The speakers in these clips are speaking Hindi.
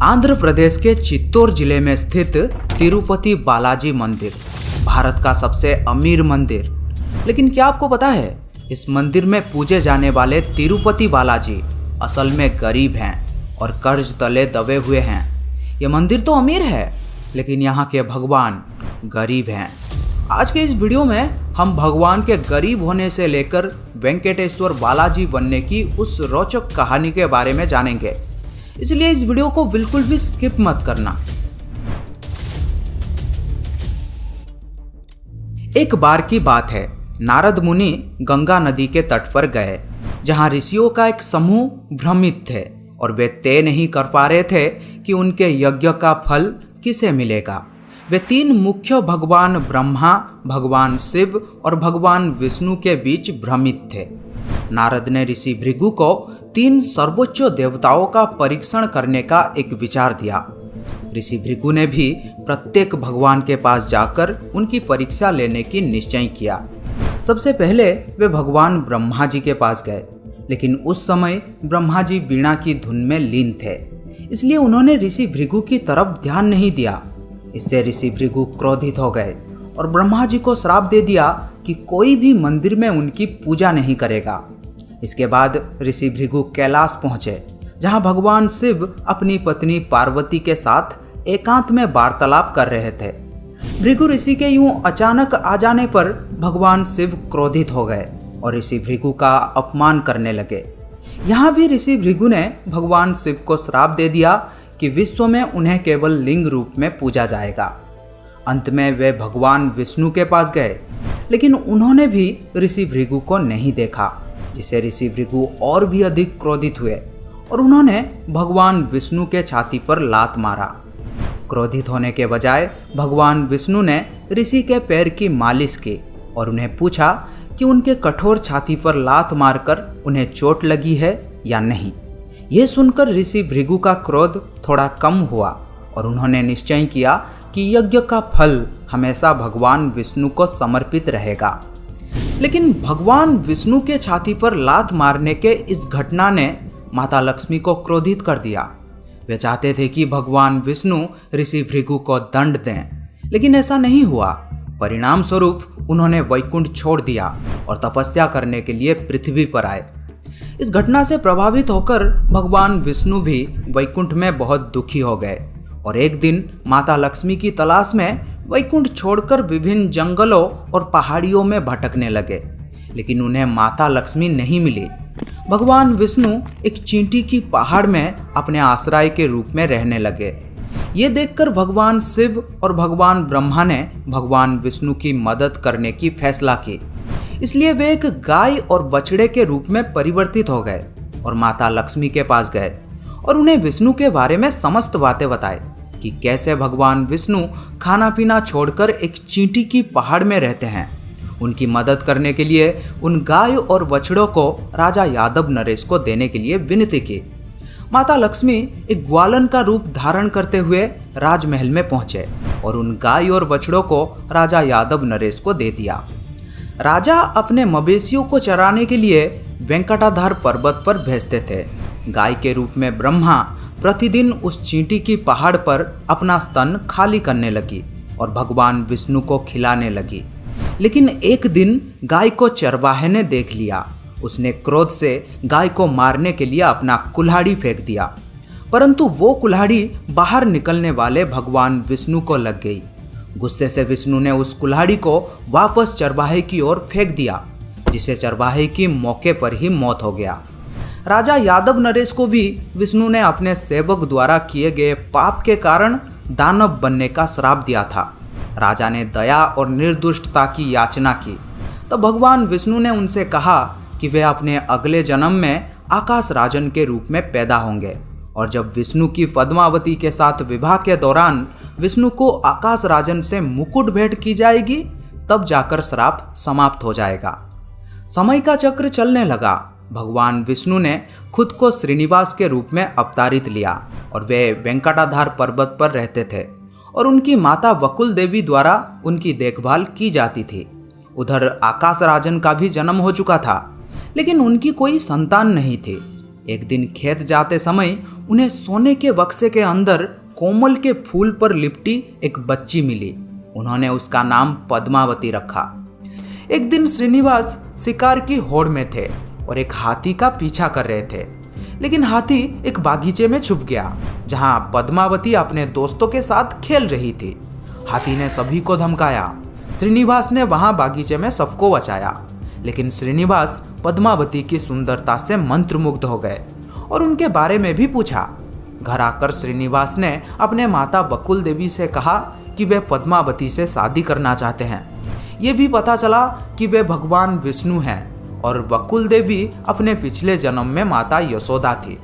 आंध्र प्रदेश के चित्तौड़ जिले में स्थित तिरुपति बालाजी मंदिर भारत का सबसे अमीर मंदिर। लेकिन क्या आपको पता है, इस मंदिर में पूजे जाने वाले तिरुपति बालाजी असल में गरीब हैं और कर्ज तले दबे हुए हैं। ये मंदिर तो अमीर है, लेकिन यहाँ के भगवान गरीब हैं। आज के इस वीडियो में हम भगवान के गरीब होने से लेकर वेंकटेश्वर बालाजी बनने की उस रोचक कहानी के बारे में जानेंगे, इसलिए इस वीडियो को बिल्कुल भी स्किप मत करना। एक बार की बात है, नारद मुनि गंगा नदी के तट पर गए, जहां ऋषियों का एक समूह भ्रमित थे और वे तय नहीं कर पा रहे थे कि उनके यज्ञ का फल किसे मिलेगा। वे तीन मुख्य भगवान ब्रह्मा, भगवान शिव और भगवान विष्णु के बीच भ्रमित थे। नारद ने ऋषि भृगु को तीन सर्वोच्च देवताओं का परीक्षण करने का एक विचार दिया। ऋषि भृगु ने भी प्रत्येक भगवान के पास जाकर उनकी परीक्षा लेने की निश्चय किया। सबसे पहले वे भगवान ब्रह्मा जी के पास गए, लेकिन उस समय ब्रह्मा जी वीणा की धुन में लीन थे, इसलिए उन्होंने ऋषि भृगु की तरफ ध्यान नहीं दिया। इससे ऋषि भृगु क्रोधित हो गए और ब्रह्मा जी को श्राप दे दिया कि कोई भी मंदिर में उनकी पूजा नहीं करेगा। इसके बाद ऋषि भृगु कैलाश पहुंचे, जहां भगवान शिव अपनी पत्नी पार्वती के साथ एकांत में वार्तालाप कर रहे थे। भृगु ऋषि के यूं अचानक आ जाने पर भगवान शिव क्रोधित हो गए और ऋषि भृगु का अपमान करने लगे। यहाँ भी ऋषि भृगु ने भगवान शिव को श्राप दे दिया कि विश्व में उन्हें केवल लिंग रूप में पूजा जाएगा। अंत में वे भगवान विष्णु के पास गए, लेकिन उन्होंने भी ऋषि भृगु को नहीं देखा, जिससे ऋषि भृगु और भी अधिक क्रोधित हुए और उन्होंने भगवान विष्णु के छाती पर लात मारा। क्रोधित होने के बजाय भगवान विष्णु ने ऋषि के पैर की मालिश की और उन्हें पूछा कि उनके कठोर छाती पर लात मारकर उन्हें चोट लगी है या नहीं। यह सुनकर ऋषि भृगु का क्रोध थोड़ा कम हुआ और उन्होंने निश्चय किया कि यज्ञ का फल हमेशा भगवान विष्णु को समर्पित रहेगा। लेकिन भगवान विष्णु के छाती पर लात मारने के इस घटना ने माता लक्ष्मी को क्रोधित कर दिया। वे चाहते थे कि भगवान विष्णु ऋषि भृगु को दंड दें, लेकिन ऐसा नहीं हुआ। परिणाम स्वरूप उन्होंने वैकुंठ छोड़ दिया और तपस्या करने के लिए पृथ्वी पर आए। इस घटना से प्रभावित होकर भगवान विष्णु भी वैकुंठ में बहुत दुखी हो गए और एक दिन माता लक्ष्मी की तलाश में वैकुंठ छोड़कर विभिन्न जंगलों और पहाड़ियों में भटकने लगे, लेकिन उन्हें माता लक्ष्मी नहीं मिली। भगवान विष्णु एक चींटी की पहाड़ में अपने आश्रय के रूप में रहने लगे। ये देखकर भगवान शिव और भगवान ब्रह्मा ने भगवान विष्णु की मदद करने की फैसला की, इसलिए वे एक गाय और बछड़े के रूप में परिवर्तित हो गए और माता लक्ष्मी के पास गए और उन्हें विष्णु के बारे में समस्त बातें बताई कि कैसे भगवान विष्णु खाना पीना छोड़कर एक चींटी की पहाड़ में रहते हैं। उनकी मदद करने के लिए उन गाय और बछड़ों को राजा यादव नरेश को देने के लिए विनती की। माता लक्ष्मी एक ग्वालन का रूप धारण करते हुए राजमहल में पहुंचे और उन गाय और बछड़ों को राजा यादव नरेश को दे दिया। राजा अपने मवेशियों को चराने के लिए वेंकटाधार पर्वत पर भेजते थे। गाय के रूप में ब्रह्मा प्रतिदिन उस चींटी की पहाड़ पर अपना स्तन खाली करने लगी और भगवान विष्णु को खिलाने लगी। लेकिन एक दिन गाय को चरवाहे ने देख लिया। उसने क्रोध से गाय को मारने के लिए अपना कुल्हाड़ी फेंक दिया, परंतु वो कुल्हाड़ी बाहर निकलने वाले भगवान विष्णु को लग गई। गुस्से से विष्णु ने उस कुल्हाड़ी को वापस चरवाहे की ओर फेंक दिया, जिसे चरवाहे की मौके पर ही मौत हो गया। राजा यादव नरेश को भी विष्णु ने अपने सेवक द्वारा किए गए पाप के कारण दानव बनने का श्राप दिया था। राजा ने दया और निर्दोषता की याचना की, तब भगवान विष्णु ने उनसे कहा कि वे अपने अगले जन्म में आकाश राजन के रूप में पैदा होंगे और जब विष्णु की पद्मावती के साथ विवाह के दौरान विष्णु को आकाश राजन से मुकुट भेंट की जाएगी, तब जाकर श्राप समाप्त हो जाएगा। समय का चक्र चलने लगा। भगवान विष्णु ने खुद को श्रीनिवास के रूप में अवतारित लिया और वे वेंकटाधार पर्वत पर रहते थे और उनकी माता वकुल देवी द्वारा उनकी देखभाल की जाती थी। उधर आकाश राजन का भी जन्म हो चुका था, लेकिन उनकी कोई संतान नहीं थी। एक दिन खेत जाते समय उन्हें सोने के बक्से के अंदर कोमल के फूल पर लिपटी एक बच्ची मिली। उन्होंने उसका नाम पद्मावती रखा। एक दिन श्रीनिवास शिकार की होड़ में थे और एक हाथी का पीछा कर रहे थे, लेकिन हाथी एक बागीचे में छुप गया जहां पद्मावती अपने दोस्तों के साथ खेल रही थी। हाथी ने सभी को धमकाया। श्रीनिवास ने वहां बागीचे में सबको बचाया, लेकिन श्रीनिवास पद्मावती की सुंदरता से मंत्रमुग्ध हो गए और उनके बारे में भी पूछा। घर आकर श्रीनिवास ने अपने माता बकुल देवी से कहा कि वे पद्मावती से शादी करना चाहते हैं। ये भी पता चला कि वे भगवान विष्णु हैं और बकुल देवी अपने पिछले जन्म में माता यशोदा थी।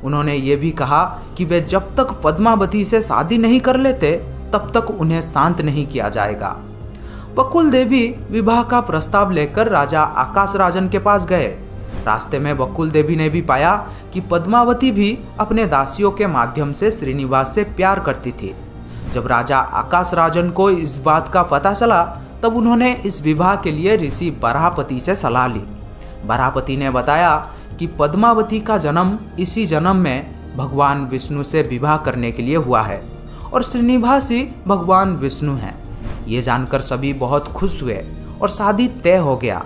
उन्होंने ये भी कहा कि वे जब तक पद्मावती से शादी नहीं कर लेते तब तक उन्हें शांत नहीं किया जाएगा। बकुल देवी विवाह का प्रस्ताव लेकर राजा आकाश राजन के पास गए। रास्ते में बकुल देवी ने भी पाया कि पद्मावती भी अपने दासियों के माध्यम से श्रीनिवास से प्यार करती थी। जब राजा आकाश राजन को इस बात का पता चला तब उन्होंने इस विवाह के लिए ऋषि बराहपति से सलाह ली। बराहपति ने बताया कि पद्मावती का जन्म इसी जन्म में भगवान विष्णु से विवाह करने के लिए हुआ है और श्रीनिवास ही भगवान विष्णु हैं। ये जानकर सभी बहुत खुश हुए और शादी तय हो गया।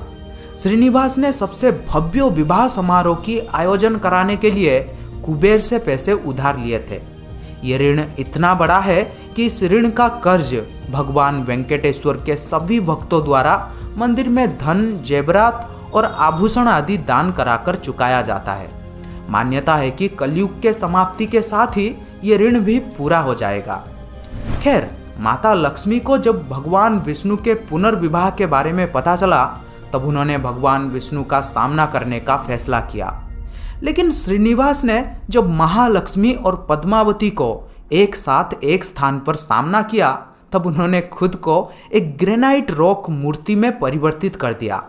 श्रीनिवास ने सबसे भव्य विवाह समारोह की आयोजन कराने के लिए कुबेर से पैसे उधार लिए थे। ये ऋण इतना बड़ा है कि इस ऋण का कर्ज भगवान वेंकटेश्वर के सभी भक्तों द्वारा मंदिर में धन, जेवरात और आभूषण आदि दान कराकर चुकाया जाता है। मान्यता है कि कलयुग के समाप्ति के साथ ही ये ऋण भी पूरा हो जाएगा। खैर, माता लक्ष्मी को जब भगवान विष्णु के पुनर्विवाह के बारे में पता चला तब उन्होंने भगवान विष्णु का सामना करने का फैसला किया। लेकिन श्रीनिवास ने जब महालक्ष्मी और पद्मावती को एक साथ एक स्थान पर सामना किया तब उन्होंने खुद को एक ग्रेनाइट रॉक मूर्ति में परिवर्तित कर दिया।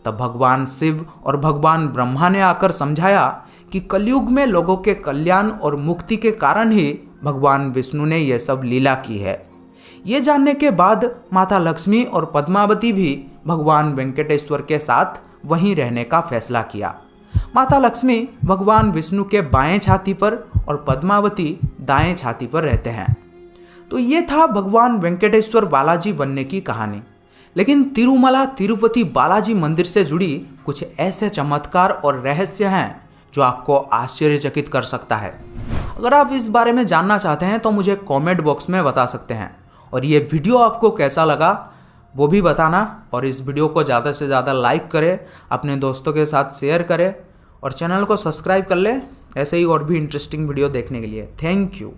तब भगवान शिव और भगवान ब्रह्मा ने आकर समझाया कि कलयुग में लोगों के कल्याण और मुक्ति के कारण ही भगवान विष्णु ने यह सब लीला की है। ये जानने के बाद माता लक्ष्मी और पद्मावती भी भगवान वेंकटेश्वर के साथ वहीं रहने का फैसला किया। माता लक्ष्मी भगवान विष्णु के बाएं छाती पर और पद्मावती दाएं छाती पर रहते हैं। तो ये था भगवान वेंकटेश्वर बालाजी बनने की कहानी। लेकिन तिरुमला तिरुपति बालाजी मंदिर से जुड़ी कुछ ऐसे चमत्कार और रहस्य हैं जो आपको आश्चर्यचकित कर सकता है। अगर आप इस बारे में जानना चाहते हैं तो मुझे कमेंट बॉक्स में बता सकते हैं। और ये वीडियो आपको कैसा लगा वो भी बताना, और इस वीडियो को ज़्यादा से ज़्यादा लाइक करें, अपने दोस्तों के साथ शेयर करें और चैनल को सब्सक्राइब कर लें ऐसे ही और भी इंटरेस्टिंग वीडियो देखने के लिए। Thank you.